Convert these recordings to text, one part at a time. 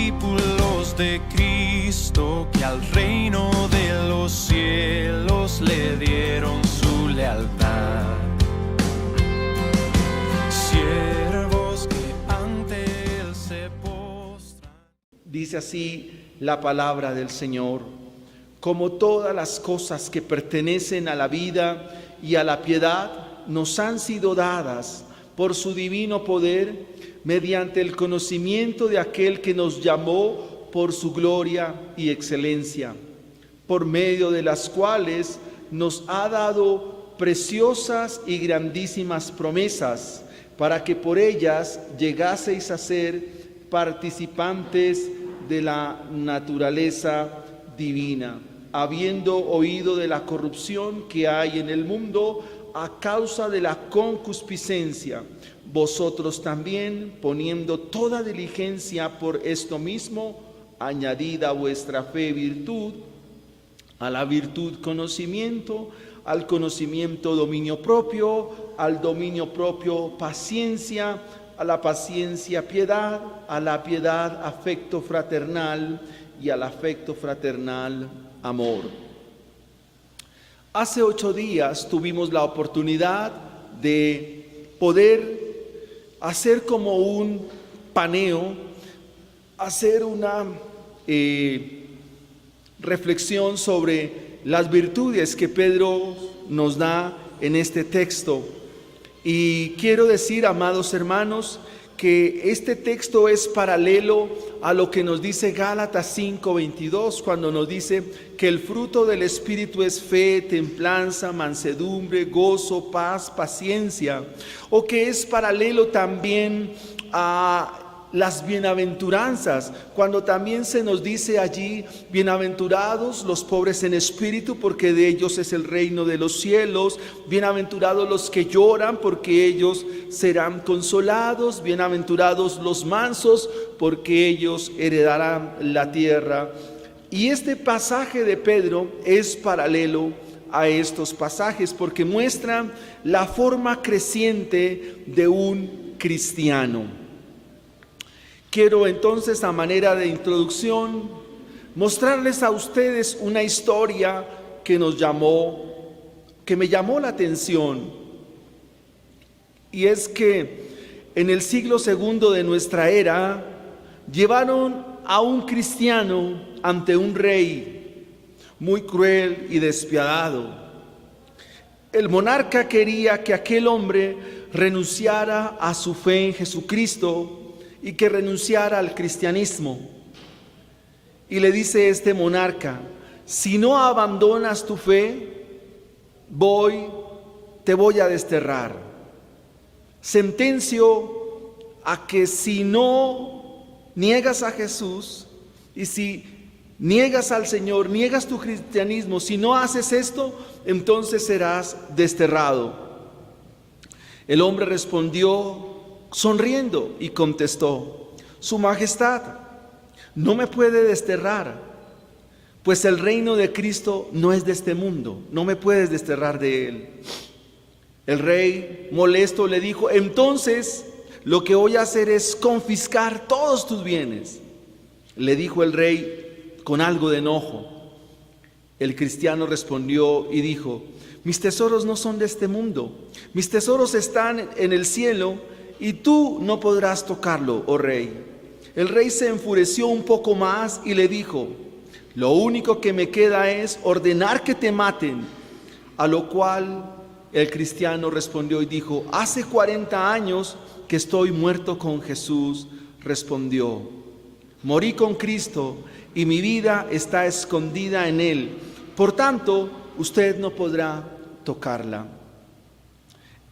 discípulos de Cristo que al reino de los cielos le dieron su lealtad. Siervos que ante él se postran. Dice así la palabra del Señor: como todas las cosas que pertenecen a la vida y a la piedad nos han sido dadas por su divino poder, mediante el conocimiento de aquel que nos llamó por su gloria y excelencia, por medio de las cuales nos ha dado preciosas y grandísimas promesas, para que por ellas llegaseis a ser participantes de la naturaleza divina, habiendo oído de la corrupción que hay en el mundo a causa de la concupiscencia. Vosotros también, poniendo toda diligencia por esto mismo, añadid a vuestra fe virtud, a la virtud conocimiento, al conocimiento dominio propio, al dominio propio paciencia, a la paciencia piedad, a la piedad afecto fraternal y al afecto fraternal amor. Hace 8 días tuvimos la oportunidad de poder hacer como un paneo, hacer una reflexión sobre las virtudes que Pedro nos da en este texto. Y quiero decir, amados hermanos, que este texto es paralelo a lo que nos dice Gálatas 5:22, cuando nos dice que el fruto del Espíritu es fe, templanza, mansedumbre, gozo, paz, paciencia, o que es paralelo también a las bienaventuranzas, cuando también se nos dice allí: bienaventurados los pobres en espíritu, porque de ellos es el reino de los cielos; bienaventurados los que lloran, porque ellos serán consolados; bienaventurados los mansos, porque ellos heredarán la tierra. Y este pasaje de Pedro es paralelo a estos pasajes, porque muestra la forma creciente de un cristiano. Quiero entonces, a manera de introducción, mostrarles a ustedes una historia que me llamó la atención. Y es que en el siglo II de nuestra era, llevaron a un cristiano ante un rey muy cruel y despiadado. El monarca quería que aquel hombre renunciara a su fe en Jesucristo y que renunciara al cristianismo. Y le dice este monarca: si no abandonas tu fe, te voy a desterrar. Sentencio a que si no niegas a Jesús, y si niegas al Señor, niegas tu cristianismo, si no haces esto, entonces serás desterrado. El hombre respondió sonriendo y contestó: Su Majestad, no me puede desterrar, pues el reino de Cristo no es de este mundo, no me puedes desterrar de él. El rey, molesto, le dijo: entonces lo que voy a hacer es confiscar todos tus bienes. Le dijo el rey con algo de enojo. El cristiano respondió y dijo: mis tesoros no son de este mundo, mis tesoros están en el cielo, y tú no podrás tocarlo, oh rey. El rey se enfureció un poco más y le dijo: lo único que me queda es ordenar que te maten. A lo cual el cristiano respondió y dijo: hace 40 años que estoy muerto con Jesús. Respondió: morí con Cristo y mi vida está escondida en Él. Por tanto, usted no podrá tocarla.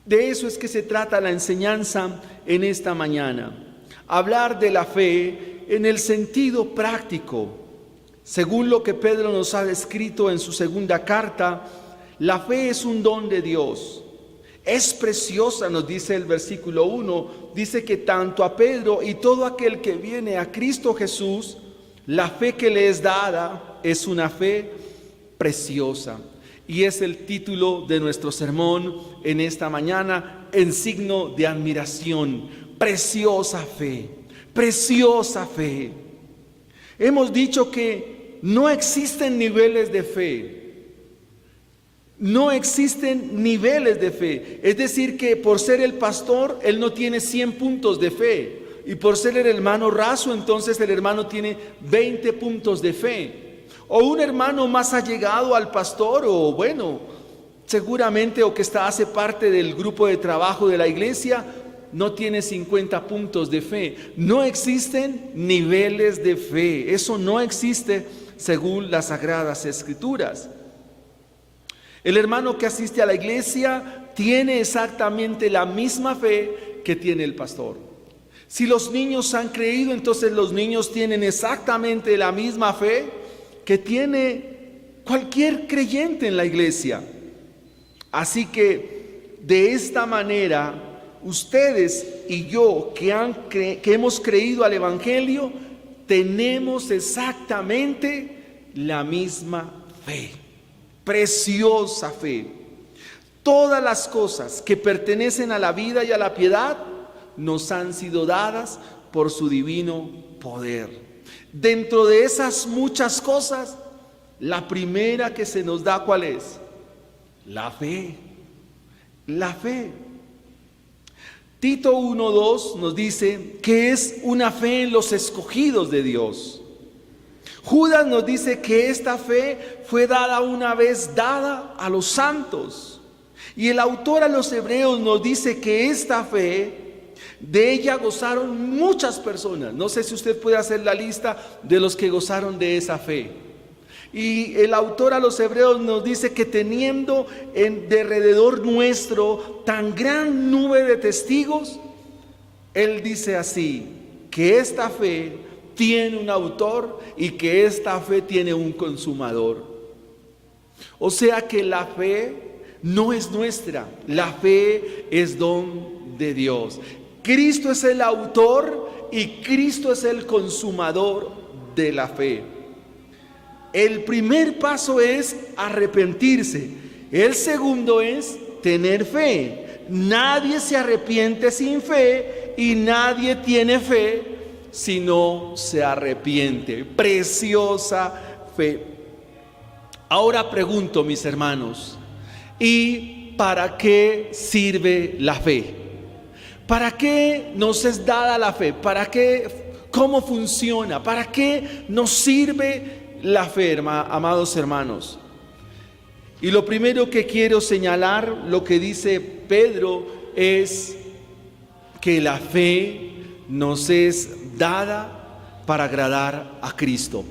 De eso es que se trata la enseñanza en esta mañana. Hablar de la fe en el sentido práctico. Según lo que Pedro nos ha descrito en su segunda carta, la fe es un don de Dios. Es preciosa, nos dice el versículo 1. Dice que tanto a Pedro y todo aquel que viene a Cristo Jesús, la fe que le es dada es una fe preciosa. Y es el título de nuestro sermón en esta mañana, en signo de admiración. Preciosa fe, preciosa fe. Hemos dicho que no existen niveles de fe. No existen niveles de fe. Es decir, que por ser el pastor, él no tiene 100 puntos de fe. Y por ser el hermano raso, entonces el hermano tiene 20 puntos de fe. O un hermano más allegado al pastor, o bueno, seguramente, o que hace parte del grupo de trabajo de la iglesia, no tiene 50 puntos de fe. No existen niveles de fe. Eso no existe según las Sagradas Escrituras. El hermano que asiste a la iglesia tiene exactamente la misma fe que tiene el pastor. Si los niños han creído, entonces los niños tienen exactamente la misma fe que tiene cualquier creyente en la iglesia. Así que de esta manera, ustedes y yo que hemos creído al Evangelio, tenemos exactamente la misma fe. Preciosa fe. Todas las cosas que pertenecen a la vida y a la piedad nos han sido dadas por su divino poder. Dentro de esas muchas cosas, la primera que se nos da, ¿cuál es? La fe. La fe. Tito 1:2 nos dice que es una fe en los escogidos de Dios. Judas nos dice que esta fe fue dada una vez dada a los santos. Y el autor a los Hebreos nos dice que esta fe, de ella gozaron muchas personas. No sé si usted puede hacer la lista de los que gozaron de esa fe. Y el autor a los Hebreos nos dice que teniendo de alrededor nuestro tan gran nube de testigos, él dice así, que esta fe tiene un autor y que esta fe tiene un consumador. O sea que la fe no es nuestra, la fe es don de Dios. Cristo es el autor y Cristo es el consumador de la fe. El primer paso es arrepentirse. El segundo es tener fe. Nadie se arrepiente sin fe y nadie tiene fe si no se arrepiente. Preciosa fe. Ahora pregunto, mis hermanos, ¿y para qué sirve la fe? ¿Para qué nos es dada la fe? ¿Para qué? ¿Cómo funciona? ¿Para qué nos sirve la fe, amados hermanos? Y lo primero que quiero señalar, lo que dice Pedro, es que la fe nos es dada para agradar a Cristo.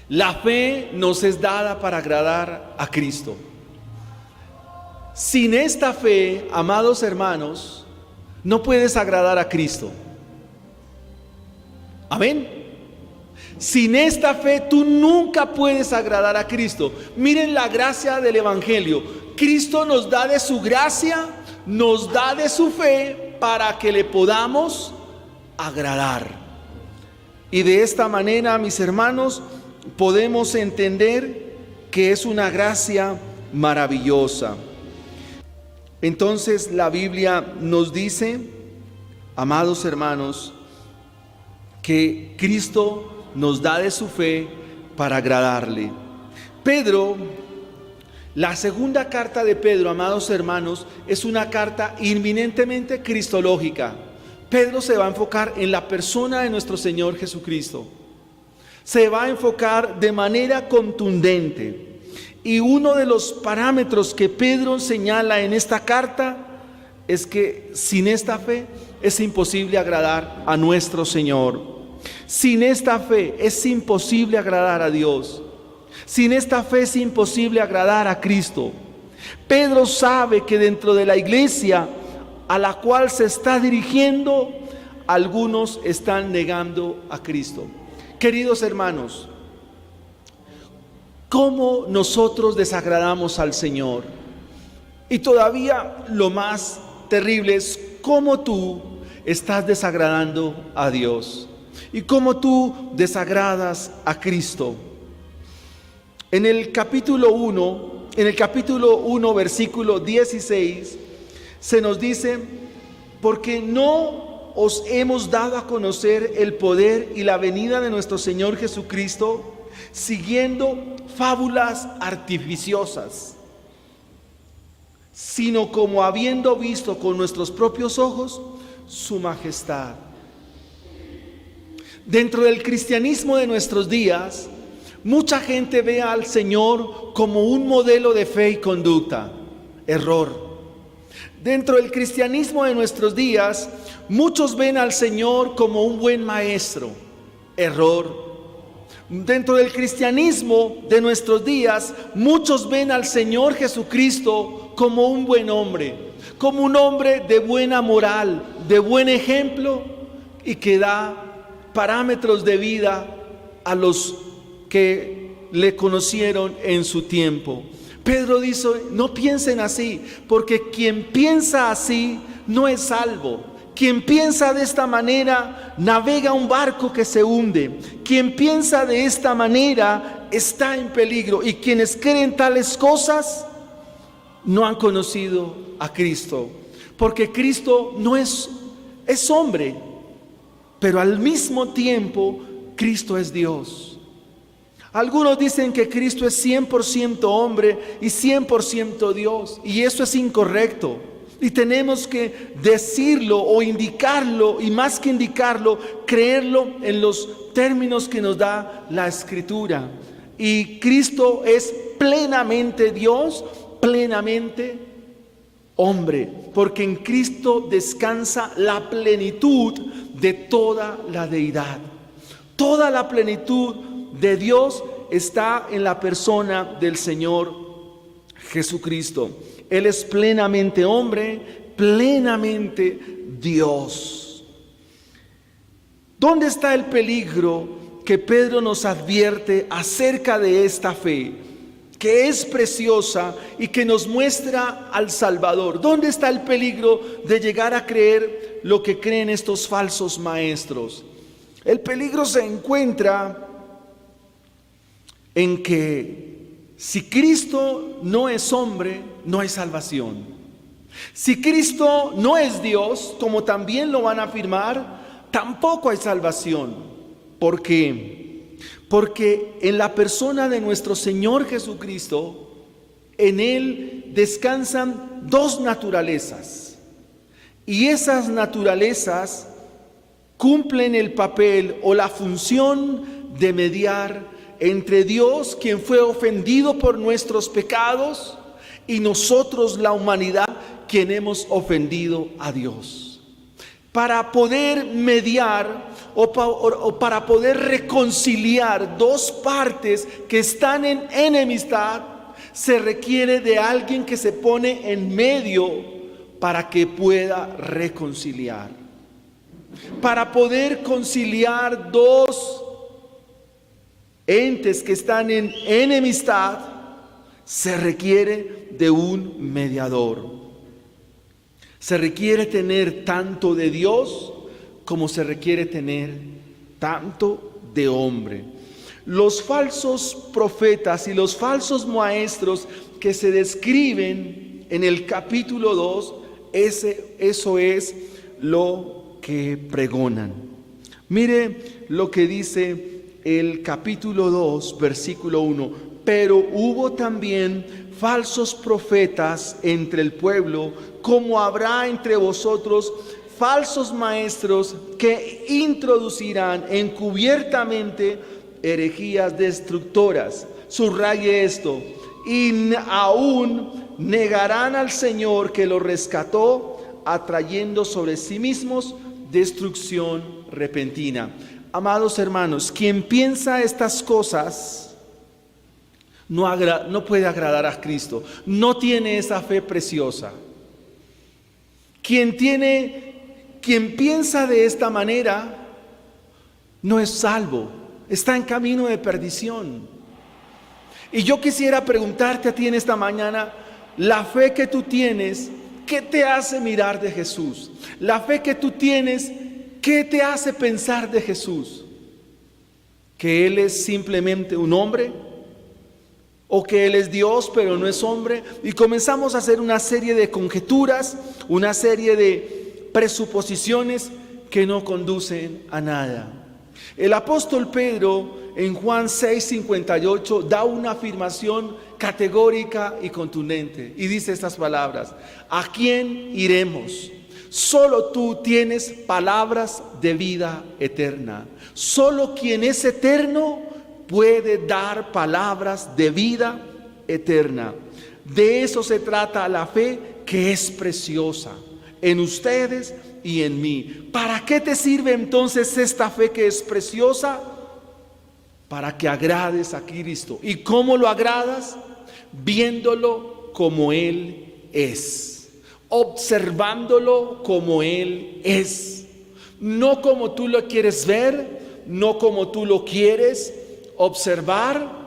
La fe nos es dada para agradar a Cristo. Sin esta fe, amados hermanos, no puedes agradar a Cristo. Amén. Sin esta fe tú nunca puedes agradar a Cristo. Miren la gracia del Evangelio. Cristo nos da de su gracia, nos da de su fe para que le podamos agradar. Y de esta manera, mis hermanos, podemos entender que es una gracia maravillosa. Entonces la Biblia nos dice, amados hermanos, que Cristo nos da de su fe para agradarle. Pedro, la segunda carta de Pedro, amados hermanos, es una carta inminentemente cristológica. Pedro se va a enfocar en la persona de nuestro Señor Jesucristo. Se va a enfocar de manera contundente. Y uno de los parámetros que Pedro señala en esta carta es que sin esta fe es imposible agradar a nuestro Señor. Sin esta fe es imposible agradar a Dios. Sin esta fe es imposible agradar a Cristo. Pedro sabe que dentro de la iglesia a la cual se está dirigiendo, algunos están negando a Cristo. Queridos hermanos, ¿cómo nosotros desagradamos al Señor? Y todavía lo más terrible es cómo tú estás desagradando a Dios y cómo tú desagradas a Cristo. En el capítulo 1, versículo 16, se nos dice, porque no os hemos dado a conocer el poder y la venida de nuestro Señor Jesucristo, siguiendo fábulas artificiosas, sino como habiendo visto con nuestros propios ojos su majestad. Dentro del cristianismo de nuestros días, mucha gente ve al Señor como un modelo de fe y conducta. Error. Dentro del cristianismo de nuestros días, muchos ven al Señor como un buen maestro. Error. Dentro del cristianismo de nuestros días, muchos ven al Señor Jesucristo como un buen hombre, como un hombre de buena moral, de buen ejemplo y que da parámetros de vida a los que le conocieron en su tiempo. Pedro dice, no piensen así, porque quien piensa así no es salvo. Quien piensa de esta manera navega un barco que se hunde. Quien piensa de esta manera está en peligro. Y quienes creen tales cosas no han conocido a Cristo. Porque Cristo no es hombre, pero al mismo tiempo Cristo es Dios. Algunos dicen que Cristo es 100% hombre y 100% Dios, y eso es incorrecto. Y tenemos que decirlo o indicarlo, y más que indicarlo, creerlo en los términos que nos da la Escritura. Y Cristo es plenamente Dios, plenamente hombre, porque en Cristo descansa la plenitud de toda la deidad. Toda la plenitud de Dios está en la persona del Señor Jesucristo. Él es plenamente hombre, plenamente Dios. ¿Dónde está el peligro que Pedro nos advierte acerca de esta fe, que es preciosa y que nos muestra al Salvador? ¿Dónde está el peligro de llegar a creer lo que creen estos falsos maestros? El peligro se encuentra en que si Cristo no es hombre, no hay salvación. Si Cristo no es Dios, como también lo van a afirmar, tampoco hay salvación. ¿Por qué? Porque en la persona de nuestro Señor Jesucristo, en Él descansan dos naturalezas. Y esas naturalezas cumplen el papel o la función de mediar entre Dios, quien fue ofendido por nuestros pecados, y nosotros, la humanidad, quien hemos ofendido a Dios. Para poder mediar o para poder reconciliar dos partes que están en enemistad, se requiere de alguien que se pone en medio para que pueda reconciliar. Para poder conciliar dos entes que están en enemistad, se requiere de un mediador. Se requiere tener tanto de Dios como se requiere tener tanto de hombre. Los falsos profetas y los falsos maestros que se describen en el capítulo 2, eso es lo que pregonan. Mire lo que dice el capítulo 2, versículo 1. Pero hubo también falsos profetas entre el pueblo, como habrá entre vosotros falsos maestros que introducirán encubiertamente herejías destructoras. Subraye esto: y aún negarán al Señor que los rescató, atrayendo sobre sí mismos destrucción repentina. Amados hermanos, quien piensa estas cosas no puede agradar a Cristo, no tiene esa fe preciosa. Quien piensa de esta manera no es salvo, está en camino de perdición. Y yo quisiera preguntarte a ti en esta mañana, la fe que tú tienes, ¿qué te hace mirar de Jesús? La fe que tú tienes, ¿qué te hace pensar de Jesús? ¿Que Él es simplemente un hombre? ¿O que Él es Dios pero no es hombre? Y comenzamos a hacer una serie de conjeturas, una serie de presuposiciones que no conducen a nada. El apóstol Pedro en Juan 6:58 da una afirmación categórica y contundente y dice estas palabras: ¿a quién iremos? Solo tú tienes palabras de vida eterna. Solo quien es eterno puede dar palabras de vida eterna. De eso se trata la fe, que es preciosa en ustedes y en mí. ¿Para qué te sirve entonces esta fe que es preciosa? Para que agrades a Cristo. ¿Y cómo lo agradas? Viéndolo como Él es, observándolo como Él es, no como tú lo quieres ver, no como tú lo quieres observar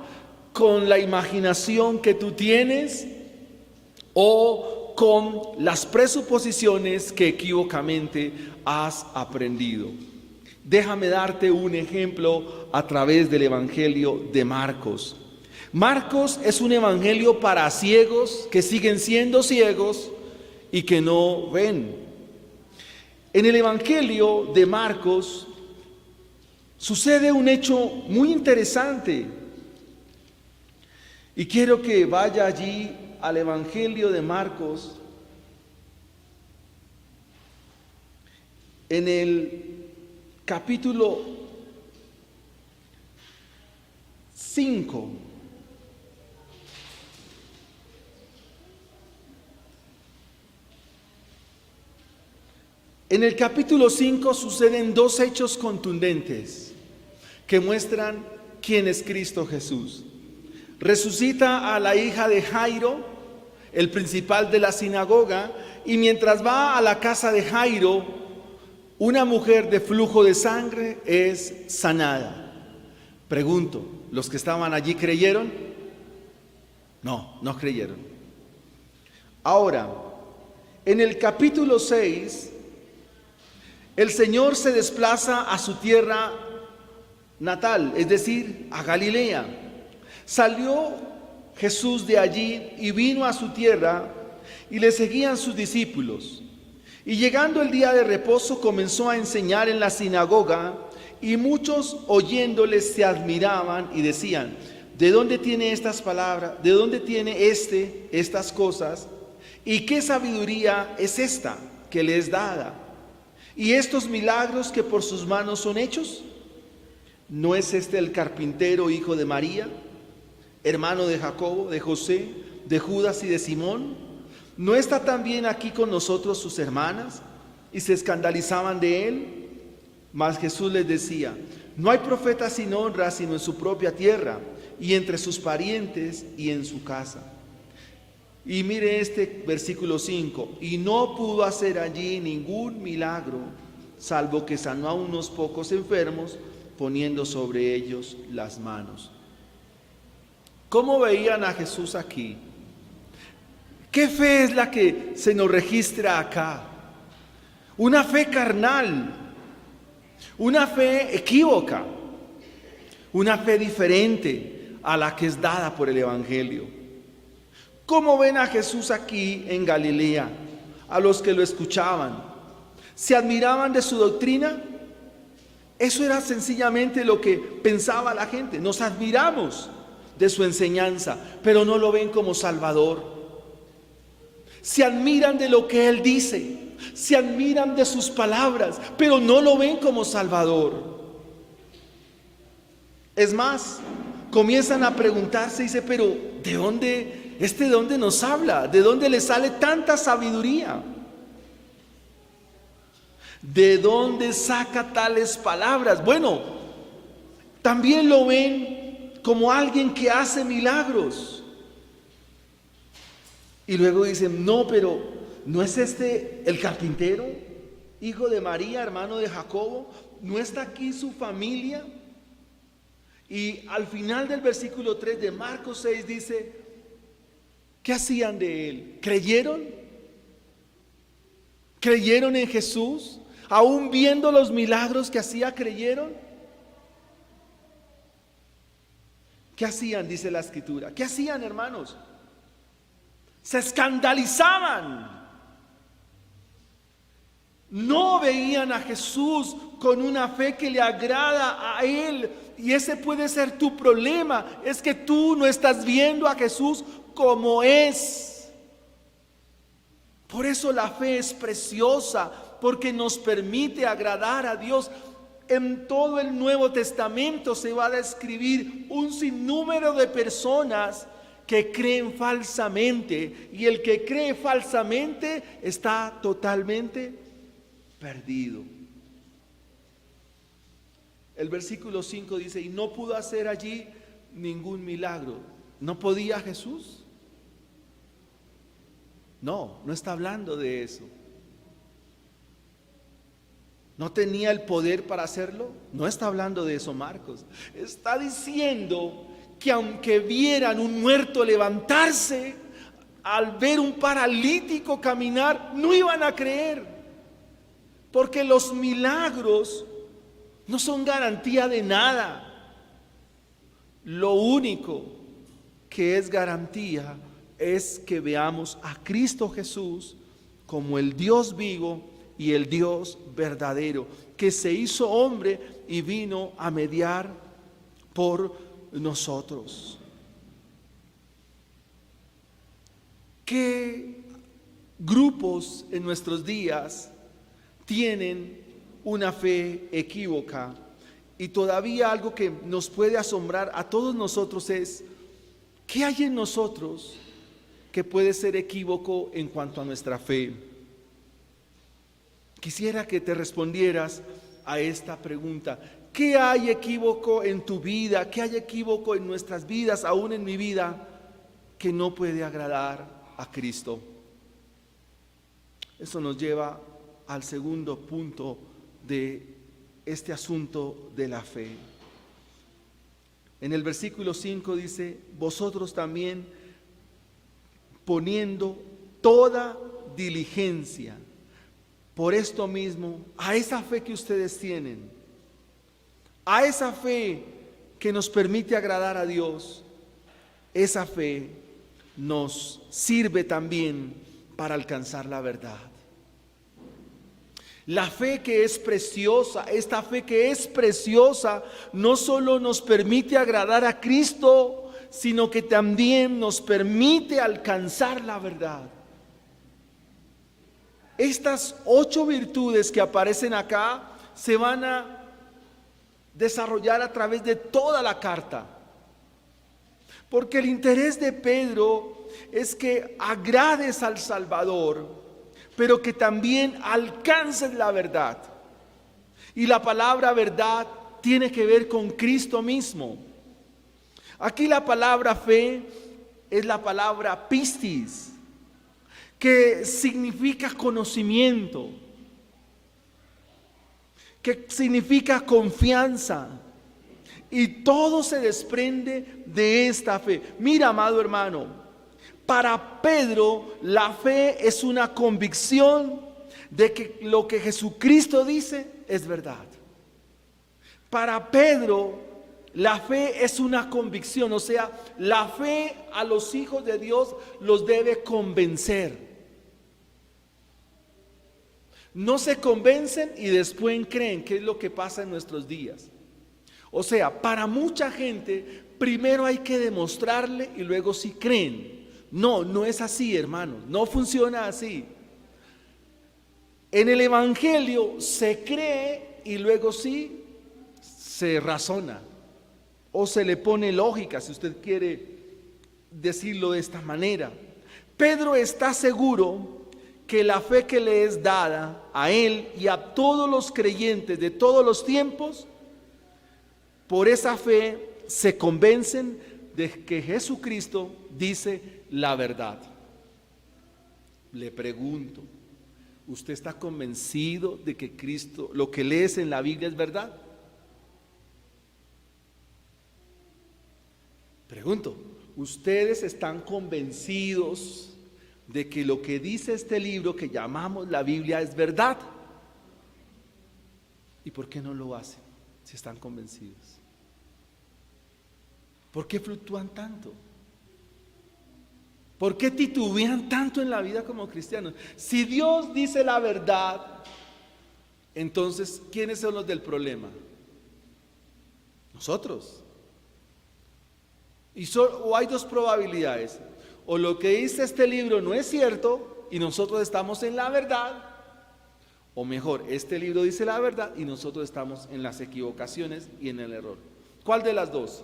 con la imaginación que tú tienes o con las presuposiciones que equívocamente has aprendido. Déjame darte un ejemplo a través del Evangelio de Marcos. Marcos es un evangelio para ciegos que siguen siendo ciegos y que no ven. En el Evangelio de Marcos sucede un hecho muy interesante. Y quiero que vaya allí al Evangelio de Marcos, en el capítulo 5. En el capítulo 5 suceden dos hechos contundentes que muestran quién es Cristo Jesús. Resucita a la hija de Jairo, el principal de la sinagoga, y mientras va a la casa de Jairo, una mujer de flujo de sangre es sanada. Pregunto, ¿los que estaban allí creyeron? No, no creyeron. Ahora, en el capítulo 6, el Señor se desplaza a su tierra natal, es decir, a Galilea. Salió Jesús de allí y vino a su tierra y le seguían sus discípulos. Y llegando el día de reposo comenzó a enseñar en la sinagoga y muchos oyéndole se admiraban y decían: ¿de dónde tiene estas palabras? ¿De dónde tiene estas cosas? ¿Y qué sabiduría es esta que le es dada? ¿Y estos milagros que por sus manos son hechos? ¿No es este el carpintero, hijo de María, hermano de Jacobo, de José, de Judas y de Simón? ¿No está también aquí con nosotros sus hermanas? Y se escandalizaban de él. Mas Jesús les decía: no hay profeta sin honra sino en su propia tierra y entre sus parientes y en su casa. Y mire este versículo 5: y no pudo hacer allí ningún milagro, salvo que sanó a unos pocos enfermos, poniendo sobre ellos las manos. ¿Cómo veían a Jesús aquí? ¿Qué fe es la que se nos registra acá? Una fe carnal, una fe equívoca, una fe diferente a la que es dada por el Evangelio. ¿Cómo ven a Jesús aquí en Galilea? A los que lo escuchaban, ¿se admiraban de su doctrina? Eso era sencillamente lo que pensaba la gente. Nos admiramos de su enseñanza, pero no lo ven como Salvador. Se admiran de lo que Él dice, se admiran de sus palabras, pero no lo ven como Salvador. Es más, comienzan a preguntarse, dice: pero ¿de dónde nos habla? ¿De dónde le sale tanta sabiduría? ¿De dónde saca tales palabras? Bueno, también lo ven como alguien que hace milagros. Y luego dicen: no, pero ¿no es este el carpintero, hijo de María, hermano de Jacobo? ¿No está aquí su familia? Y al final del versículo 3 de Marcos 6 dice: ¿qué hacían de él? ¿Creyeron? ¿Creyeron en Jesús? ¿Aún viendo los milagros que hacía, creyeron? ¿Qué hacían? Dice la Escritura. ¿Qué hacían, hermanos? Se escandalizaban. No veían a Jesús con una fe que le agrada a Él. Y ese puede ser tu problema. Es que tú no estás viendo a Jesús como es. Por eso la fe es preciosa, porque nos permite agradar a Dios. En todo el Nuevo Testamento se va a describir un sinnúmero de personas que creen falsamente. Y el que cree falsamente está totalmente perdido. El versículo 5 dice: y no pudo hacer allí ningún milagro. ¿No podía Jesús? No, no está hablando de eso. ¿No tenía el poder para hacerlo? No está hablando de eso Marcos. Está diciendo que aunque vieran un muerto levantarse, al ver un paralítico caminar, no iban a creer. Porque los milagros no son garantía de nada. Lo único que es garantía es que veamos a Cristo Jesús como el Dios vivo y el Dios verdadero, que se hizo hombre y vino a mediar por nosotros. ¿Qué grupos en nuestros días tienen una fe equívoca? Y todavía algo que nos puede asombrar a todos nosotros es: ¿qué hay en nosotros que puede ser equívoco en cuanto a nuestra fe? Quisiera que te respondieras a esta pregunta. ¿Qué hay equívoco en tu vida? ¿Qué hay equívoco en nuestras vidas, aún en mi vida, que no puede agradar a Cristo? Eso nos lleva al segundo punto de este asunto de la fe. En el versículo 5 dice: vosotros también, poniendo toda diligencia por esto mismo, a esa fe que ustedes tienen, a esa fe que nos permite agradar a Dios, esa fe nos sirve también para alcanzar la verdad. La fe que es preciosa, esta fe que es preciosa, no solo nos permite agradar a Cristo, sino que también nos permite alcanzar la verdad. Estas 8 virtudes que aparecen acá se van a desarrollar a través de toda la carta. Porque el interés de Pedro es que agrades al Salvador, pero que también alcances la verdad. Y la palabra verdad tiene que ver con Cristo mismo. Aquí la palabra fe es la palabra pistis, que significa conocimiento, que significa confianza. Y todo se desprende de esta fe. Mira, amado hermano, para Pedro la fe es una convicción de que lo que Jesucristo dice es verdad. Para Pedro la fe es una convicción, o sea, la fe a los hijos de Dios los debe convencer. No se convencen y después creen, que es lo que pasa en nuestros días. O sea, para mucha gente primero hay que demostrarle y luego sí creen. No, no es así, hermanos, no funciona así. En el Evangelio se cree y luego sí se razona o se le pone lógica, si usted quiere decirlo de esta manera. Pedro está seguro que la fe que le es dada a él y a todos los creyentes de todos los tiempos, por esa fe se convencen de que Jesucristo dice la verdad. Le pregunto, ¿usted está convencido de que Cristo, lo que lees en la Biblia, es verdad? Pregunto, ¿ustedes están convencidos de que lo que dice este libro que llamamos la Biblia es verdad? ¿Y por qué no lo hacen si están convencidos? ¿Por qué fluctúan tanto? ¿Por qué titubean tanto en la vida como cristianos? Si Dios dice la verdad, entonces, ¿quiénes son los del problema? Nosotros. O hay dos probabilidades: o lo que dice este libro no es cierto y nosotros estamos en la verdad, o mejor, este libro dice la verdad y nosotros estamos en las equivocaciones y en el error. ¿Cuál de las dos?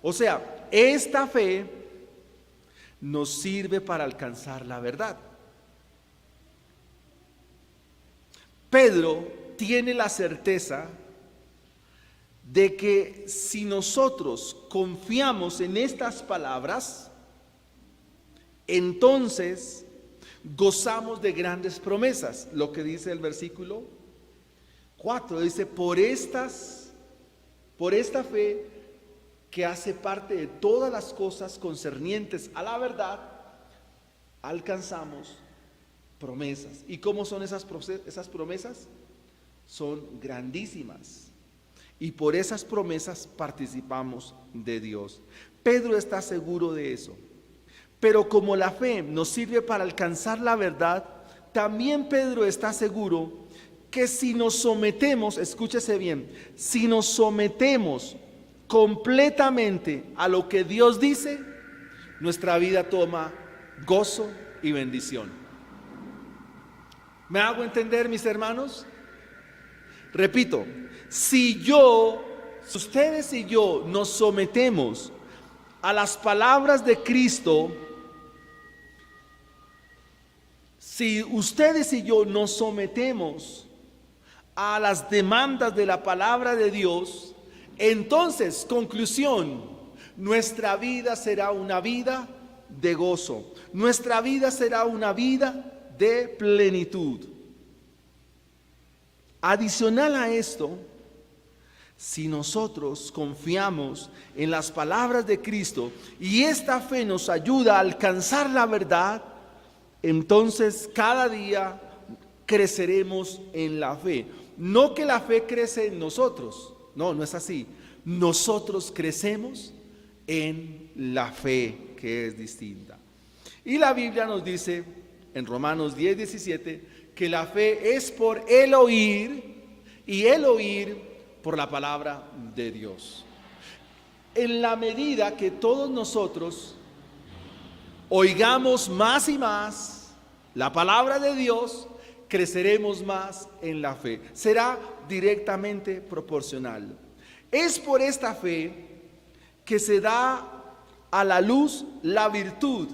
O sea, esta fe nos sirve para alcanzar la verdad. Pedro tiene la certeza de que si nosotros confiamos en estas palabras, entonces gozamos de grandes promesas. Lo que dice el versículo 4, dice: por esta fe que hace parte de todas las cosas concernientes a la verdad, alcanzamos promesas. ¿Y cómo son esas promesas? Son grandísimas. Y por esas promesas participamos de Dios. Pedro está seguro de eso. Pero como la fe nos sirve para alcanzar la verdad, también Pedro está seguro que si nos sometemos, escúchese bien, si nos sometemos completamente a lo que Dios dice, nuestra vida toma gozo y bendición. ¿Me hago entender, mis hermanos? Repito, si ustedes y yo nos sometemos a las palabras de Cristo, si ustedes y yo nos sometemos a las demandas de la palabra de Dios, entonces, conclusión, nuestra vida será una vida de gozo, nuestra vida será una vida de plenitud. Adicional a esto, si nosotros confiamos en las palabras de Cristo y esta fe nos ayuda a alcanzar la verdad, entonces cada día creceremos en la fe. No que la fe crece en nosotros, no es así. Nosotros crecemos en la fe, que es distinta. Y la Biblia nos dice en Romanos 10:17 que la fe es por el oír y el oír por la palabra de Dios. En la medida que todos nosotros oigamos más y más la palabra de Dios, creceremos más en la fe. Será directamente proporcional. Es por esta fe que se da a la luz la virtud,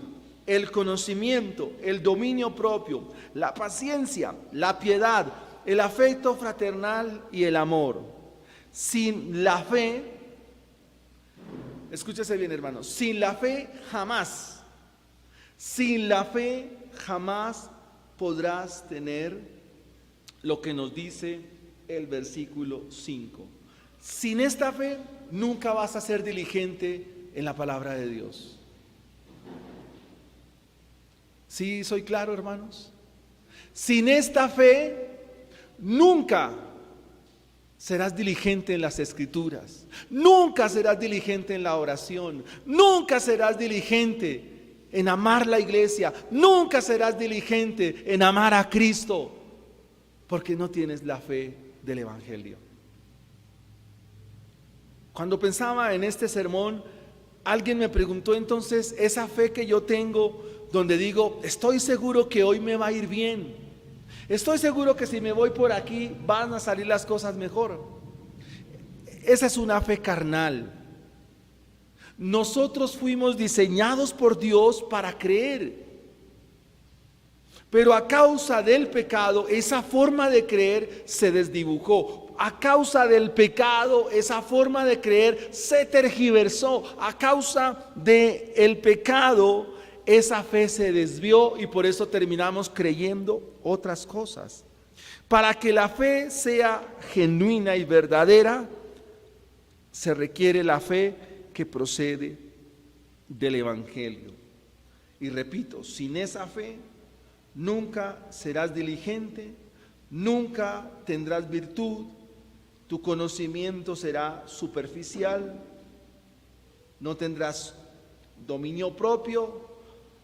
el conocimiento, el dominio propio, la paciencia, la piedad, el afecto fraternal y el amor. Sin la fe, escúchese bien, hermanos, sin la fe jamás podrás tener lo que nos dice el versículo 5. Sin esta fe nunca vas a ser diligente en la palabra de Dios. ¿Sí soy claro, hermanos? Sin esta fe nunca serás diligente en las escrituras, nunca serás diligente en la oración, nunca serás diligente en amar la iglesia, nunca serás diligente en amar a Cristo, porque no tienes la fe del Evangelio. Cuando pensaba en este sermón, alguien me preguntó: entonces, esa fe que yo tengo, donde digo, estoy seguro que hoy me va a ir bien, estoy seguro que si me voy por aquí van a salir las cosas mejor. Esa es una fe carnal. Nosotros fuimos diseñados por Dios para creer, pero a causa del pecado esa forma de creer se desdibujó. A causa del pecado esa forma de creer se tergiversó. A causa del pecado esa fe se desvió y por eso terminamos creyendo otras cosas. Para que la fe sea genuina y verdadera, se requiere la fe que procede del Evangelio. Y repito, sin esa fe nunca serás diligente, nunca tendrás virtud, tu conocimiento será superficial, no tendrás dominio propio,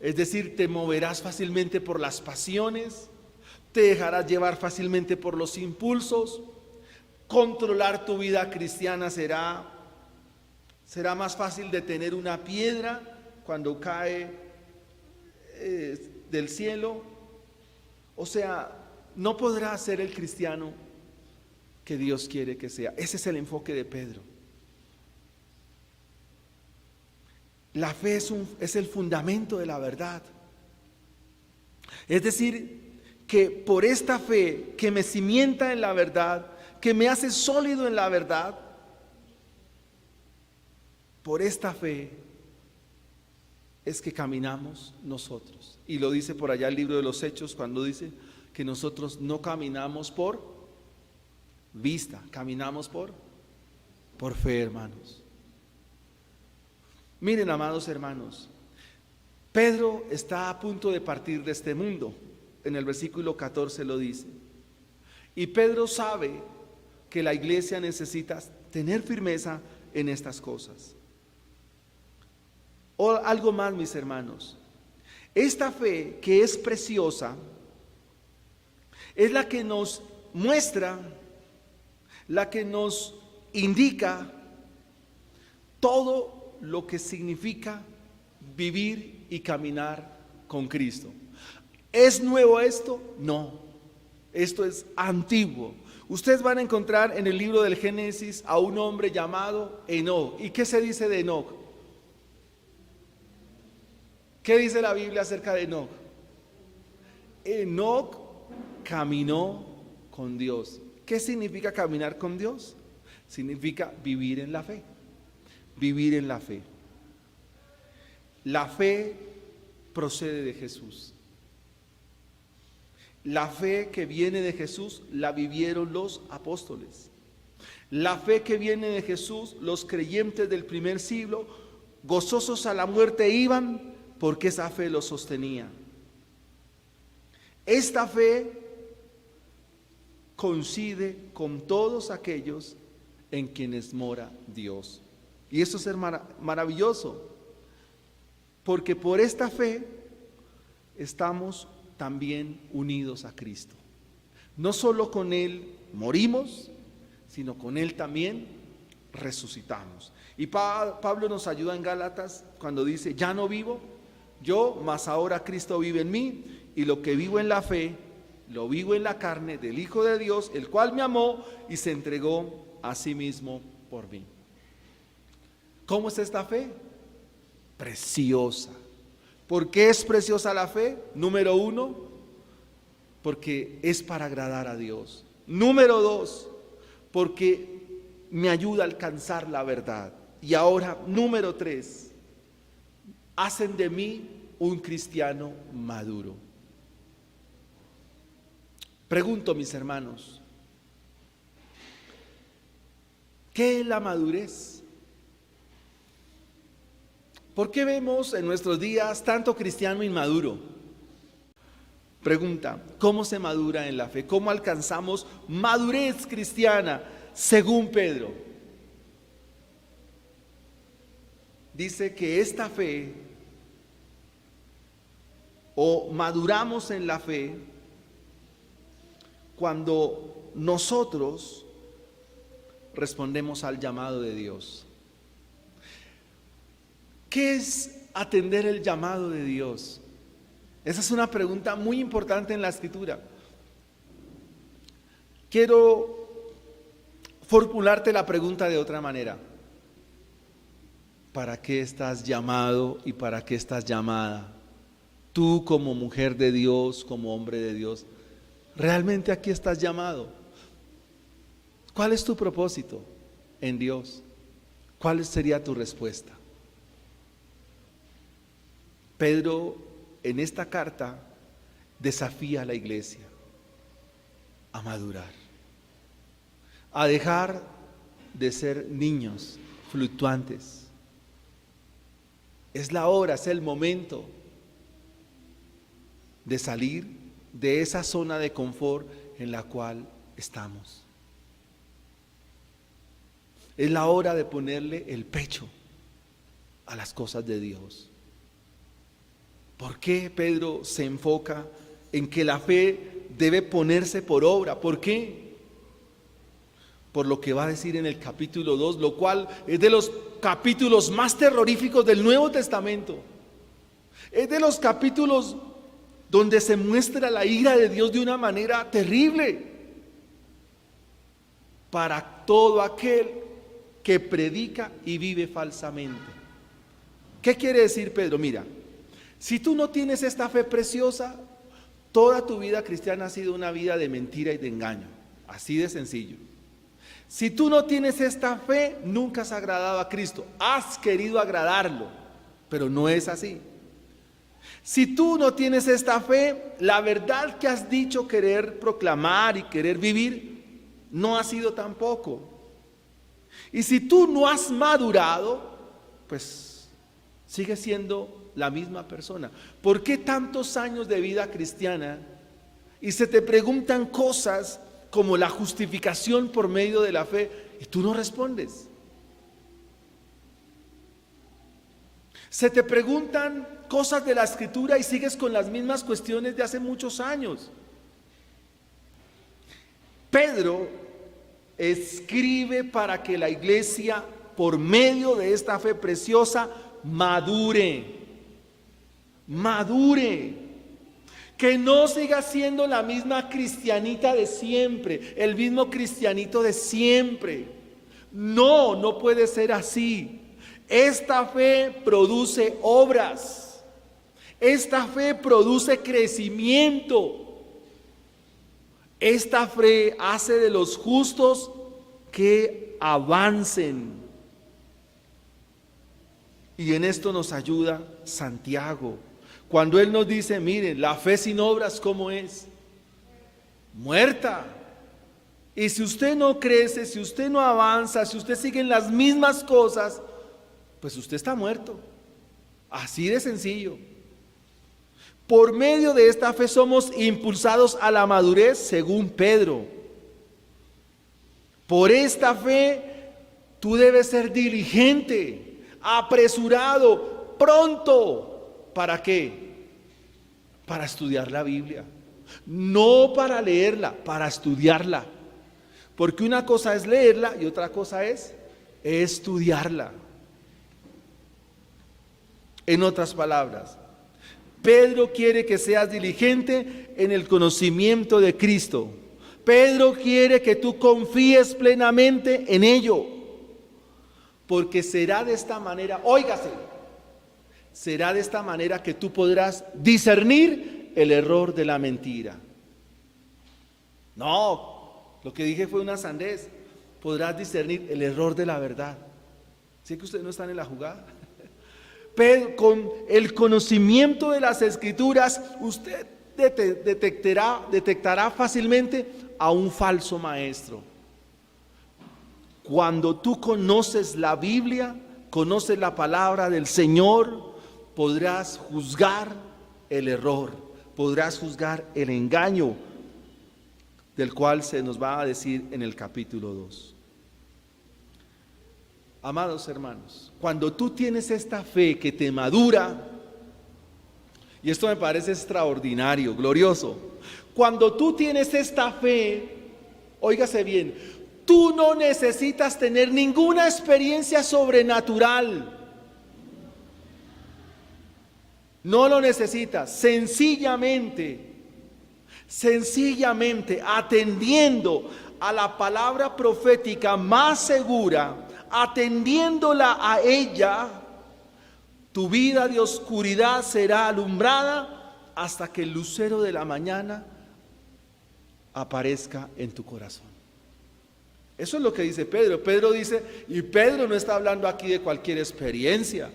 es decir, te moverás fácilmente por las pasiones, te dejarás llevar fácilmente por los impulsos, controlar tu vida cristiana será más fácil de tener una piedra cuando cae del cielo. O sea, no podrás ser el cristiano que Dios quiere que sea. Ese es el enfoque de Pedro. La fe es el fundamento de la verdad. Es decir, que por esta fe que me cimienta en la verdad, que me hace sólido en la verdad, por esta fe es que caminamos nosotros. Y lo dice por allá el libro de los Hechos, cuando dice que nosotros no caminamos por vista, caminamos por fe, hermanos. Miren, amados hermanos, Pedro está a punto de partir de este mundo. En el versículo 14 lo dice. Y Pedro sabe que la iglesia necesita tener firmeza en estas cosas. O algo más, mis hermanos. Esta fe que es preciosa es la que nos muestra, la que nos indica todo lo que significa vivir y caminar con Cristo. ¿Es nuevo esto? No, esto es antiguo. Ustedes van a encontrar en el libro del Génesis a un hombre llamado Enoc. ¿Y qué se dice de Enoc? ¿Qué dice la Biblia acerca de Enoc? Enoc caminó con Dios. ¿Qué significa caminar con Dios? Significa vivir en la fe. Vivir en la fe. La fe procede de Jesús. La fe que viene de Jesús la vivieron los apóstoles. La fe que viene de Jesús, los creyentes del primer siglo, gozosos a la muerte iban porque esa fe los sostenía. Esta fe coincide con todos aquellos en quienes mora Dios. Y eso es maravilloso, porque por esta fe estamos también unidos a Cristo. No solo con Él morimos, sino con Él también resucitamos. Y Pablo nos ayuda en Gálatas cuando dice: ya no vivo yo, mas ahora Cristo vive en mí, y lo que vivo en la fe, lo vivo en la carne del Hijo de Dios, el cual me amó y se entregó a sí mismo por mí. ¿Cómo es esta fe? Preciosa. ¿Por qué es preciosa la fe? Número 1, porque es para agradar a Dios. Número 2, porque me ayuda a alcanzar la verdad. Y ahora, número 3, hacen de mí un cristiano maduro. Pregunto, mis hermanos, ¿qué es la madurez? ¿Por qué vemos en nuestros días tanto cristiano inmaduro? Pregunta, ¿cómo se madura en la fe? ¿Cómo alcanzamos madurez cristiana según Pedro? Dice que esta fe, o maduramos en la fe, cuando nosotros respondemos al llamado de Dios. ¿Qué es atender el llamado de Dios? Esa es una pregunta muy importante en la Escritura. Quiero formularte la pregunta de otra manera. ¿Para qué estás llamado y para qué estás llamada? Tú, como mujer de Dios, como hombre de Dios, ¿realmente aquí estás llamado? ¿Cuál es tu propósito en Dios? ¿Cuál sería tu respuesta? Pedro en esta carta desafía a la iglesia a madurar, a dejar de ser niños fluctuantes. Es la hora, es el momento de salir de esa zona de confort en la cual estamos. Es la hora de ponerle el pecho a las cosas de Dios. ¿Por qué Pedro se enfoca en que la fe debe ponerse por obra. ¿Por qué? Por lo que va a decir en el capítulo 2, lo cual es de los capítulos más terroríficos del Nuevo Testamento. Es de los capítulos donde se muestra la ira de Dios de una manera terrible para todo aquel que predica y vive falsamente. ¿Qué quiere decir Pedro? Mira, si tú no tienes esta fe preciosa, toda tu vida cristiana ha sido una vida de mentira y de engaño, así de sencillo. Si tú no tienes esta fe, nunca has agradado a Cristo, has querido agradarlo, pero no es así. Si tú no tienes esta fe, la verdad que has dicho querer proclamar y querer vivir, no ha sido tampoco. Y si tú no has madurado, pues sigues siendo la misma persona. ¿Por qué tantos años de vida cristiana y se te preguntan cosas como la justificación por medio de la fe y tú no respondes? Se te preguntan cosas de la Escritura y sigues con las mismas cuestiones de hace muchos años. Pedro escribe para que la iglesia, por medio de esta fe preciosa, madure, que no siga siendo la misma cristianita de siempre, el mismo cristianito de siempre. No puede ser así. Esta fe produce obras, esta fe produce crecimiento. Esta fe hace de los justos que avancen. Y en esto nos ayuda Santiago. Cuando él nos dice, miren, la fe sin obras, ¿cómo es? Muerta. Y si usted no crece, si usted no avanza, si usted sigue en las mismas cosas, pues usted está muerto. Así de sencillo. Por medio de esta fe somos impulsados a la madurez, según Pedro. Por esta fe tú debes ser diligente, apresurado, pronto. ¿Para qué? Para estudiar la Biblia. No para leerla, para estudiarla. Porque una cosa es leerla y otra cosa es estudiarla. En otras palabras, Pedro quiere que seas diligente en el conocimiento de Cristo. Pedro quiere que tú confíes plenamente en ello, porque será de esta manera, óigase, será de esta manera que tú podrás discernir el error de la mentira. No, lo que dije fue una sandez. Podrás discernir el error de la verdad. ¿Sí que ustedes no están en la jugada? Pero con el conocimiento de las Escrituras, usted detectará fácilmente a un falso maestro. Cuando tú conoces la Biblia, conoces la palabra del Señor, podrás juzgar el error, podrás juzgar el engaño, del cual se nos va a decir en el capítulo 2. Amados hermanos, cuando tú tienes esta fe que te madura, y esto me parece extraordinario, glorioso, cuando tú tienes esta fe, óigase bien, tú no necesitas tener ninguna experiencia sobrenatural. No lo necesitas, sencillamente atendiendo a la palabra profética más segura, atendiéndola a ella, tu vida de oscuridad será alumbrada hasta que el lucero de la mañana aparezca en tu corazón. Eso es lo que dice Pedro. Pedro dice, y Pedro no está hablando aquí de cualquier experiencia.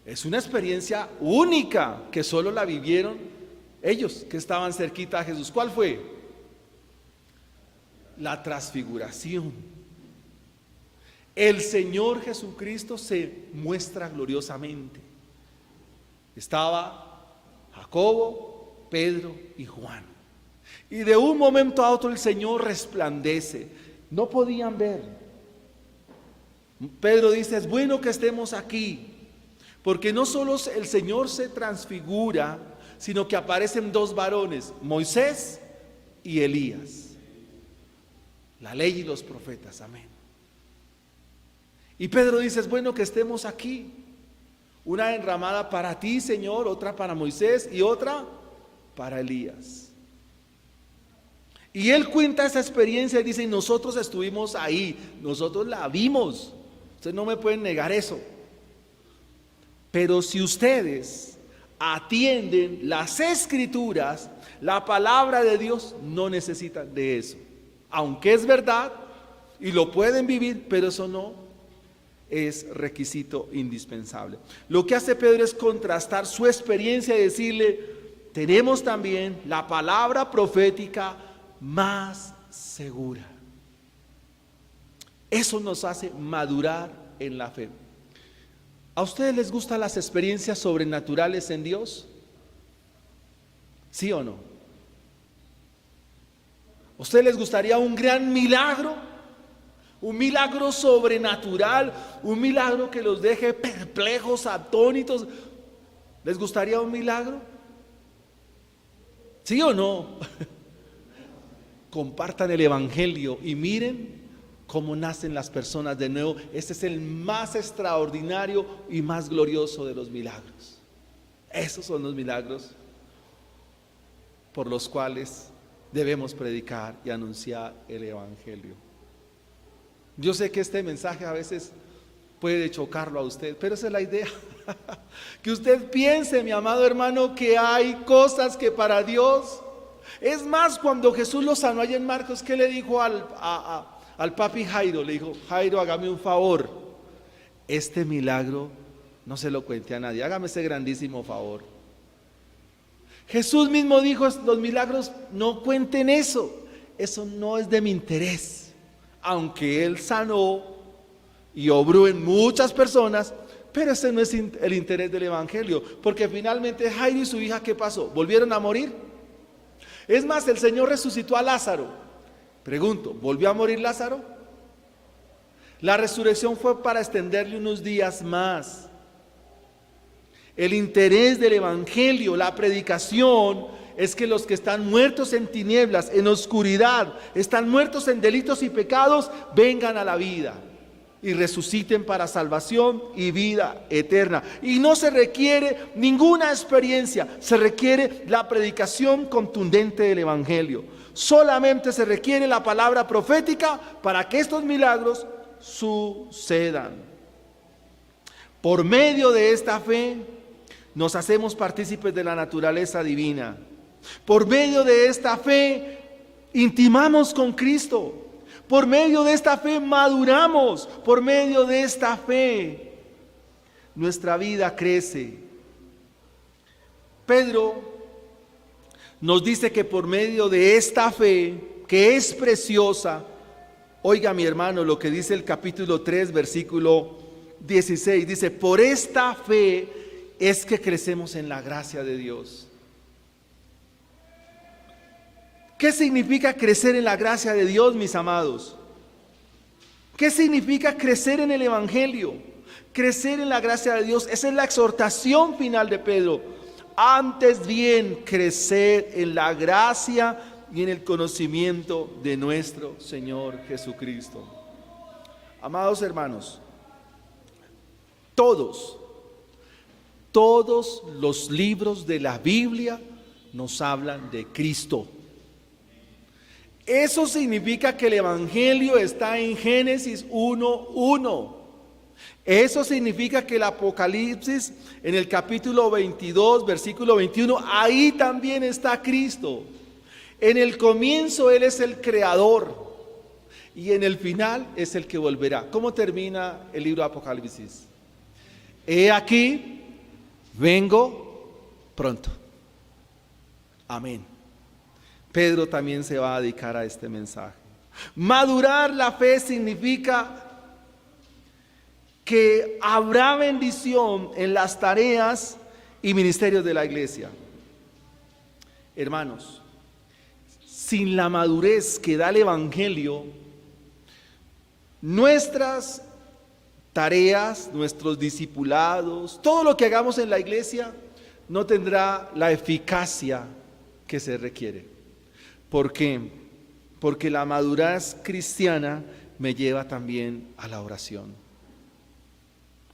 Es una experiencia única que solo la vivieron ellos que estaban cerquita a Jesús. ¿Cuál fue? La transfiguración. El Señor Jesucristo se muestra gloriosamente. Estaba Jacobo, Pedro y Juan. Y de un momento a otro el Señor resplandece. No podían ver. Pedro dice, es bueno que estemos aquí, porque no solo el Señor se transfigura, sino que aparecen dos varones, Moisés y Elías. La ley y los profetas, amén. Y Pedro dice, es bueno que estemos aquí. Una enramada para ti, Señor, otra para Moisés y otra para Elías. Y él cuenta esa experiencia y dice, nosotros estuvimos ahí, nosotros la vimos. Ustedes no me pueden negar eso. Pero si ustedes atienden las escrituras, la palabra de Dios, no necesitan de eso. Aunque es verdad y lo pueden vivir, pero eso no es requisito indispensable. Lo que hace Pedro es contrastar su experiencia y decirle, tenemos también la palabra profética más segura. Eso nos hace madurar en la fe. ¿A ustedes les gustan las experiencias sobrenaturales en Dios? ¿Sí o no? ¿A ustedes les gustaría un gran milagro? Un milagro sobrenatural, un milagro que los deje perplejos, atónitos. ¿Les gustaría un milagro? ¿Sí o no? Compartan el evangelio y miren cómo nacen las personas de nuevo. Este es el más extraordinario y más glorioso de los milagros. Esos son los milagros por los cuales debemos predicar y anunciar el evangelio. Yo sé que este mensaje a veces puede chocarlo a usted, pero esa es la idea. Que usted piense, mi amado hermano, que hay cosas que para Dios. Es más, cuando Jesús lo sanó allá en Marcos, ¿qué le dijo al papi Jairo? Le dijo, Jairo, hágame un favor. Este milagro no se lo cuente a nadie. Hágame ese grandísimo favor. Jesús mismo dijo, los milagros no cuenten eso. Eso no es de mi interés. Aunque Él sanó y obró en muchas personas, pero ese no es el interés del evangelio, porque finalmente Jairo y su hija, ¿qué pasó? ¿Volvieron a morir? Es más, el Señor resucitó a Lázaro. Pregunto, ¿volvió a morir Lázaro? La resurrección fue para extenderle unos días más. El interés del evangelio, la predicación, es que los que están muertos en tinieblas, en oscuridad, están muertos en delitos y pecados, vengan a la vida y resuciten para salvación y vida eterna. Y no se requiere ninguna experiencia, se requiere la predicación contundente del evangelio. Solamente se requiere la palabra profética para que estos milagros sucedan. Por medio de esta fe nos hacemos partícipes de la naturaleza divina. Por medio de esta fe intimamos con Cristo. Por medio de esta fe maduramos. Por medio de esta fe nuestra vida crece. Pedro nos dice que por medio de esta fe, que es preciosa, oiga mi hermano lo que dice el capítulo 3, versículo 16, dice, por esta fe es que crecemos en la gracia de Dios. ¿Qué significa crecer en la gracia de Dios, mis amados? ¿Qué significa crecer en el evangelio? Crecer en la gracia de Dios, esa es la exhortación final de Pedro. Antes bien, crecer en la gracia y en el conocimiento de nuestro Señor Jesucristo. Amados hermanos, todos los libros de la Biblia nos hablan de Cristo. Eso significa que el evangelio está en Génesis 1:1. Eso significa que el Apocalipsis en el capítulo 22, versículo 21, ahí también está Cristo. En el comienzo Él es el creador y en el final es el que volverá. ¿Cómo termina el libro de Apocalipsis? He aquí, vengo pronto. Amén. Pedro también se va a dedicar a este mensaje. Madurar la fe significa que habrá bendición en las tareas y ministerios de la iglesia. Hermanos, sin la madurez que da el evangelio, nuestras tareas, nuestros discipulados, todo lo que hagamos en la iglesia no tendrá la eficacia que se requiere. ¿Por qué? Porque la madurez cristiana me lleva también a la oración.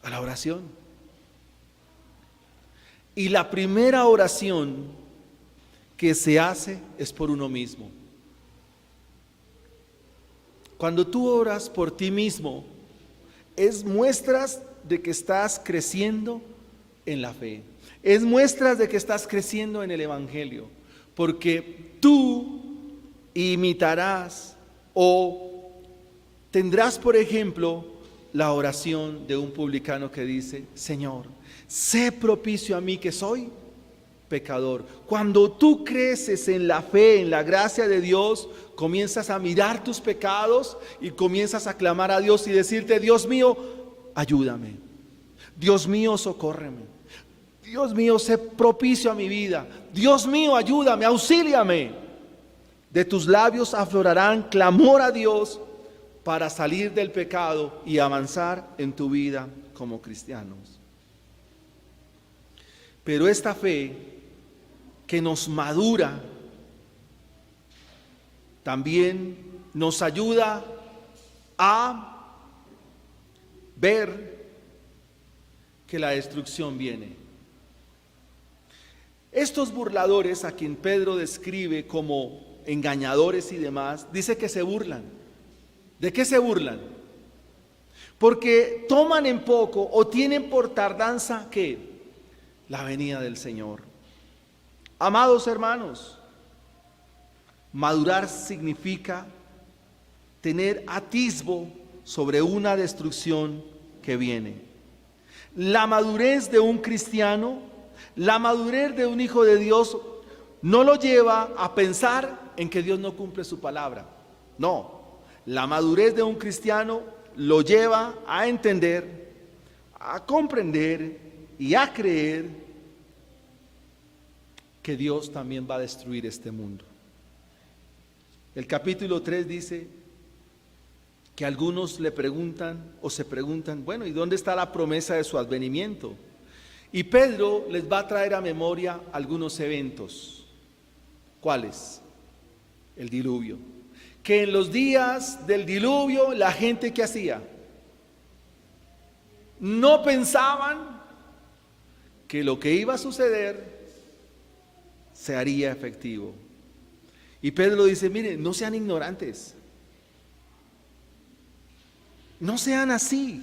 A la oración. Y la primera oración que se hace es por uno mismo. Cuando tú oras por ti mismo, es muestras de que estás creciendo en la fe. Es muestras de que estás creciendo en el Evangelio. Porque tú imitarás o tendrás, por ejemplo, la oración de un publicano que dice: Señor, sé propicio a mí que soy pecador. Cuando tú creces en la fe, en la gracia de Dios, comienzas a mirar tus pecados y comienzas a clamar a Dios y decirte: Dios mío, ayúdame. Dios mío, socórreme. Dios mío, sé propicio a mi vida. Dios mío, ayúdame, auxíliame. De tus labios aflorarán clamor a Dios para salir del pecado y avanzar en tu vida como cristianos. Pero esta fe que nos madura también nos ayuda a ver que la destrucción viene. Estos burladores, a quien Pedro describe como engañadores y demás, dice que se burlan. ¿De qué se burlan? Porque toman en poco o tienen por tardanza ¿qué? La venida del Señor. Amados hermanos, madurar significa tener atisbo sobre una destrucción que viene. La madurez de un cristiano, la madurez de un hijo de Dios no lo lleva a pensar en que Dios no cumple su palabra. No, la madurez de un cristiano lo lleva a entender, a comprender y a creer que Dios también va a destruir este mundo. El capítulo 3 dice que algunos le preguntan o se preguntan: bueno, ¿y dónde está la promesa de su advenimiento? Y Pedro les va a traer a memoria algunos eventos. ¿Cuáles? El diluvio. Que en los días del diluvio la gente, ¿qué hacía? No pensaban que lo que iba a suceder se haría efectivo. Y Pedro dice: miren, no sean ignorantes. No sean así.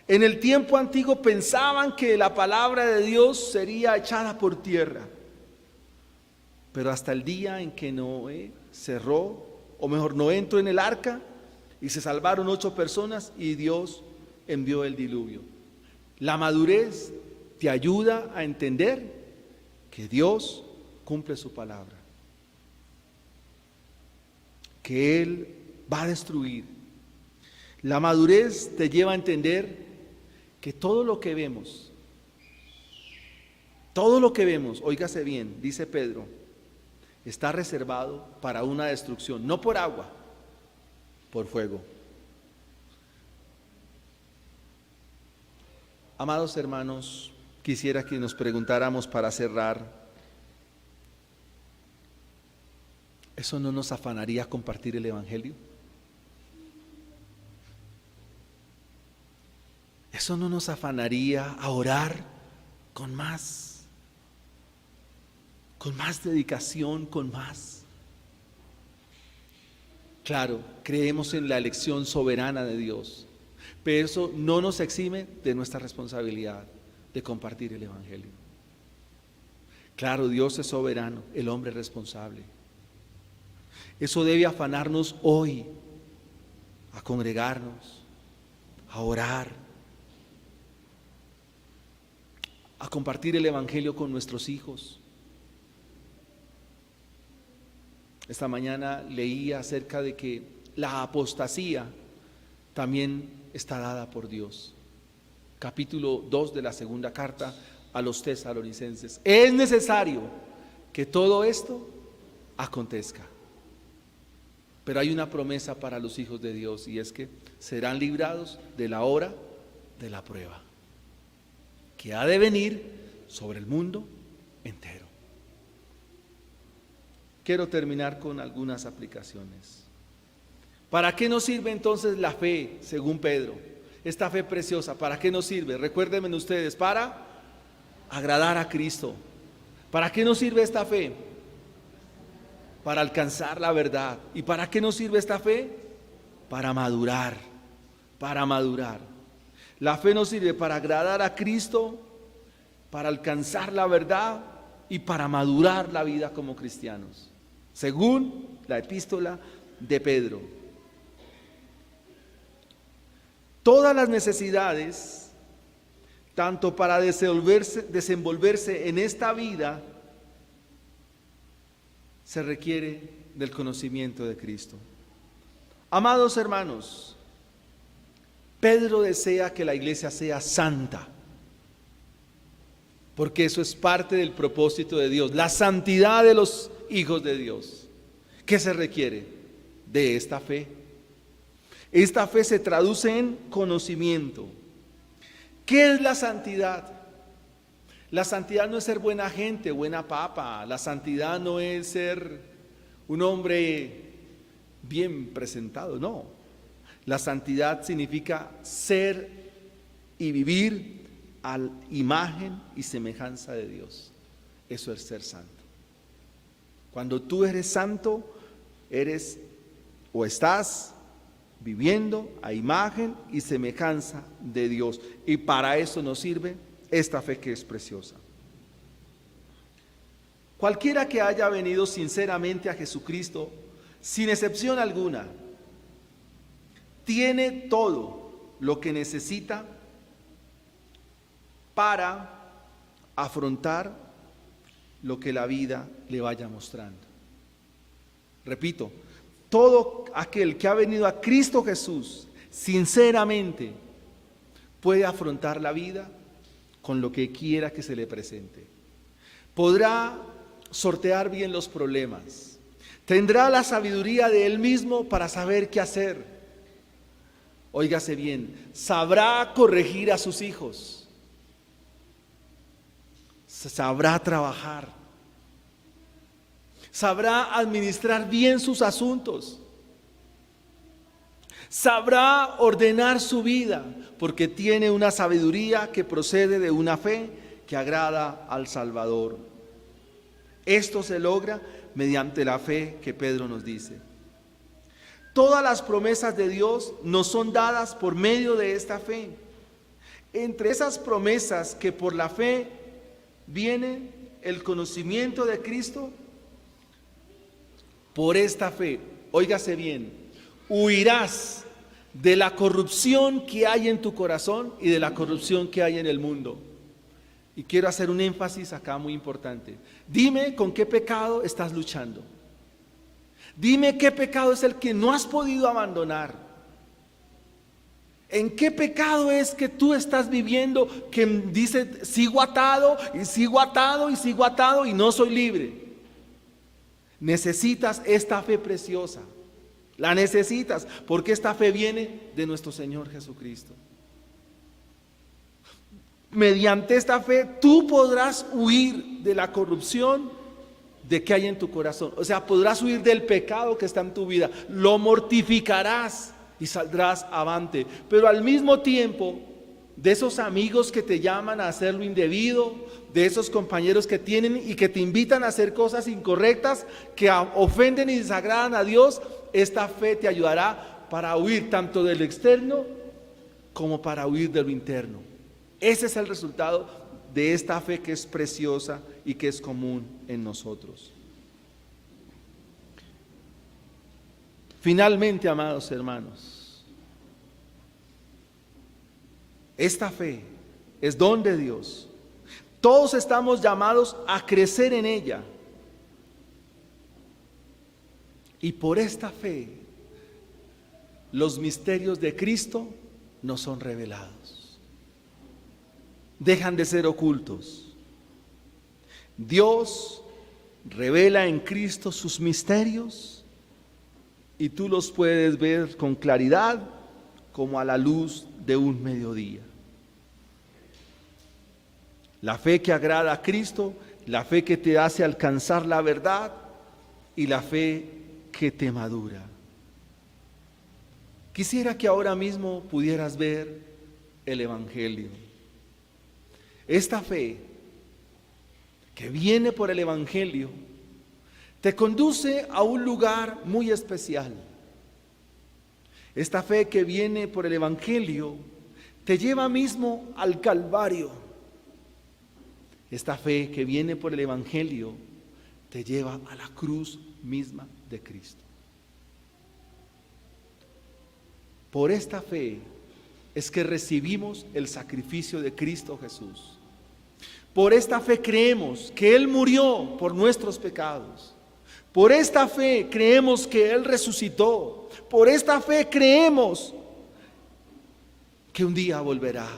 En el tiempo antiguo pensaban que la palabra de Dios sería echada por tierra. Pero hasta el día en que Noé cerró, o mejor, Noé entró en el arca y se salvaron 8 personas y Dios envió el diluvio. La madurez te ayuda a entender que Dios cumple su palabra, que Él va a destruir. La madurez te lleva a entender que todo lo que vemos, óigase bien, dice Pedro, está reservado para una destrucción, no por agua, por fuego. Amados hermanos, quisiera que nos preguntáramos para cerrar: ¿eso no nos afanaría a compartir el Evangelio? ¿Eso no nos afanaría a orar con más dedicación, con más? Claro, creemos en la elección soberana de Dios, pero eso no nos exime de nuestra responsabilidad de compartir el Evangelio. Claro, Dios es soberano, el hombre es responsable. Eso debe afanarnos hoy a congregarnos, a orar, a compartir el Evangelio con nuestros hijos. Esta mañana leí acerca de que la apostasía también está dada por Dios. Capítulo 2 de la segunda carta a los tesalonicenses. Es necesario que todo esto acontezca. Pero hay una promesa para los hijos de Dios, y es que serán librados de la hora de la prueba, que ha de venir sobre el mundo entero. quiero terminar con algunas aplicaciones. ¿Para qué nos sirve entonces la fe, según Pedro? Esta fe preciosa, ¿para qué nos sirve? Recuérdenme ustedes, para agradar a Cristo. ¿Para qué nos sirve esta fe? Para alcanzar la verdad. ¿Y para qué nos sirve esta fe? Para madurar, para madurar. La fe nos sirve para agradar a Cristo, para alcanzar la verdad y para madurar la vida como cristianos, según la epístola de Pedro. Todas las necesidades, tanto para desenvolverse en esta vida, se requiere del conocimiento de Cristo. Amados hermanos, Pedro desea que la iglesia sea santa, porque eso es parte del propósito de Dios, la santidad de los hijos de Dios. ¿Qué se requiere? De esta fe. Esta fe se traduce en conocimiento. ¿Qué es la santidad? La santidad no es ser buena gente, buena papa. La santidad no es ser un hombre bien presentado, no. La santidad significa ser y vivir a la imagen y semejanza de Dios. Eso es ser santo. Cuando tú eres santo, eres o estás viviendo a imagen y semejanza de Dios. Y para eso nos sirve esta fe que es preciosa. Cualquiera que haya venido sinceramente a Jesucristo, sin excepción alguna, tiene todo lo que necesita para afrontar lo que la vida le vaya mostrando. Repito, todo aquel que ha venido a Cristo Jesús sinceramente puede afrontar la vida con lo que quiera que se le presente. Podrá sortear bien los problemas. Tendrá la sabiduría de él mismo para saber qué hacer. Óigase bien, sabrá corregir a sus hijos. Sabrá trabajar. Sabrá administrar bien sus asuntos. Sabrá ordenar su vida, porque tiene una sabiduría que procede de una fe que agrada al Salvador. Esto se logra mediante la fe que Pedro nos dice. Todas las promesas de Dios nos son dadas por medio de esta fe. Entre esas promesas que por la fe viene el conocimiento de Cristo, por esta fe, óigase bien, huirás de la corrupción que hay en tu corazón y de la corrupción que hay en el mundo. Y quiero hacer un énfasis acá muy importante. Dime con qué pecado estás luchando. Dime qué pecado es el que no has podido abandonar. ¿En qué pecado es que tú estás viviendo que dice sigo atado y sigo atado y sigo atado y no soy libre? Necesitas esta fe preciosa. La necesitas porque esta fe viene de nuestro Señor Jesucristo. Mediante esta fe tú podrás huir de la corrupción de que hay en tu corazón. O sea, podrás huir del pecado que está en tu vida. Lo mortificarás y saldrás avante. Pero al mismo tiempo, de esos amigos que te llaman a hacer lo indebido, de esos compañeros que tienen y que te invitan a hacer cosas incorrectas, que ofenden y desagradan a Dios, esta fe te ayudará para huir tanto del externo como para huir de lo interno. Ese es el resultado de esta fe que es preciosa y que es común en nosotros. Finalmente, amados hermanos, esta fe es don de Dios. Todos estamos llamados a crecer en ella. Y por esta fe, los misterios de Cristo nos son revelados. Dejan de ser ocultos. Dios revela en Cristo sus misterios y tú los puedes ver con claridad como a la luz de un mediodía. La fe que agrada a Cristo, la fe que te hace alcanzar la verdad, y la fe que te madura. Quisiera que ahora mismo pudieras ver el Evangelio. Esta fe que viene por el Evangelio te conduce a un lugar muy especial. Esta fe que viene por el Evangelio te lleva mismo al Calvario. Esta fe que viene por el Evangelio te lleva a la cruz misma de Cristo. Por esta fe es que recibimos el sacrificio de Cristo Jesús. Por esta fe creemos que Él murió por nuestros pecados. Por esta fe creemos que Él resucitó. Por esta fe creemos que un día volverá.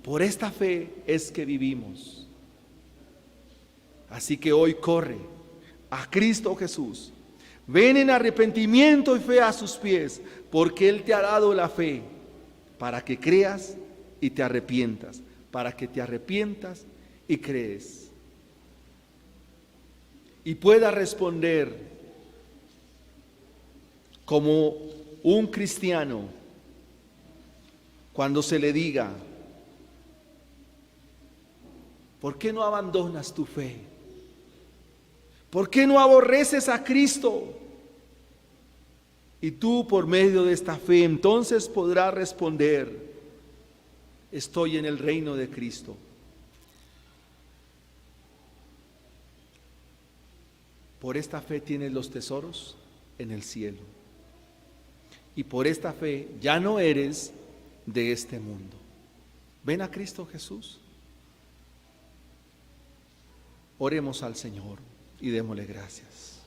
Por esta fe es que vivimos. Así que hoy corre a Cristo Jesús. Ven en arrepentimiento y fe a sus pies, porque Él te ha dado la fe para que creas y te arrepientas, para que te arrepientas y crees. Y pueda responder como un cristiano cuando se le diga: ¿por qué no abandonas tu fe? ¿Por qué no aborreces a Cristo? Y tú, por medio de esta fe, entonces podrás responder: estoy en el reino de Cristo. Por esta fe tienes los tesoros en el cielo. Y por esta fe ya no eres de este mundo. Ven a Cristo Jesús. Oremos al Señor y démosle gracias.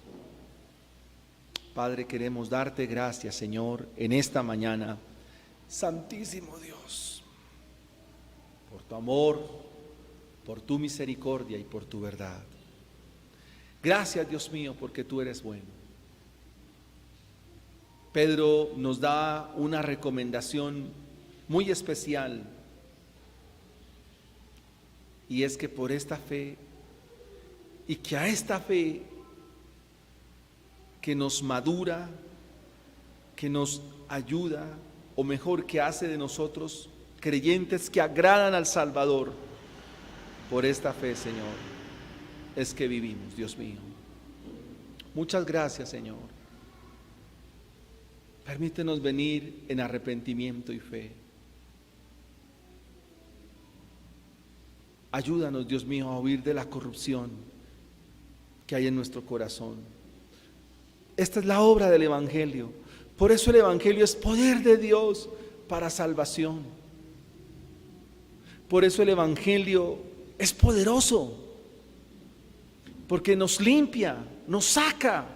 Padre, queremos darte gracias, Señor, en esta mañana. Santísimo Dios, por tu amor, por tu misericordia y por tu verdad. Gracias, Dios mío, porque tú eres bueno. Pedro nos da una recomendación muy especial, y es que por esta fe, y que a esta fe que nos madura, que nos ayuda, o mejor, que hace de nosotros creyentes que agradan al Salvador, por esta fe, Señor, es que vivimos, Dios mío. Muchas gracias, Señor. Permítenos venir en arrepentimiento y fe. Ayúdanos, Dios mío, a huir de la corrupción que hay en nuestro corazón. Esta es la obra del Evangelio. Por eso el Evangelio es poder de Dios para salvación. Por eso el Evangelio es poderoso, porque nos limpia, nos saca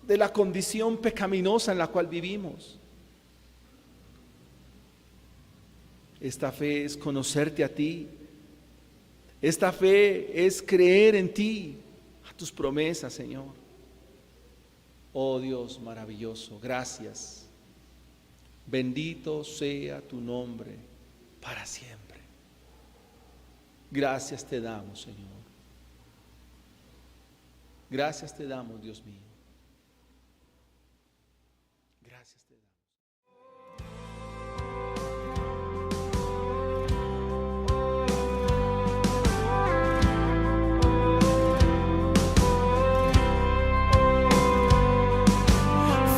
de la condición pecaminosa en la cual vivimos. Esta fe es conocerte a ti. Esta fe es creer en ti, a tus promesas, Señor. Oh Dios maravilloso, gracias. Bendito sea tu nombre para siempre. Gracias te damos, Señor. Gracias te damos, Dios mío. Gracias te damos.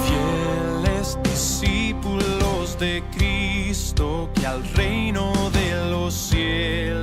Fieles discípulos de Cristo, que al reino de los cielos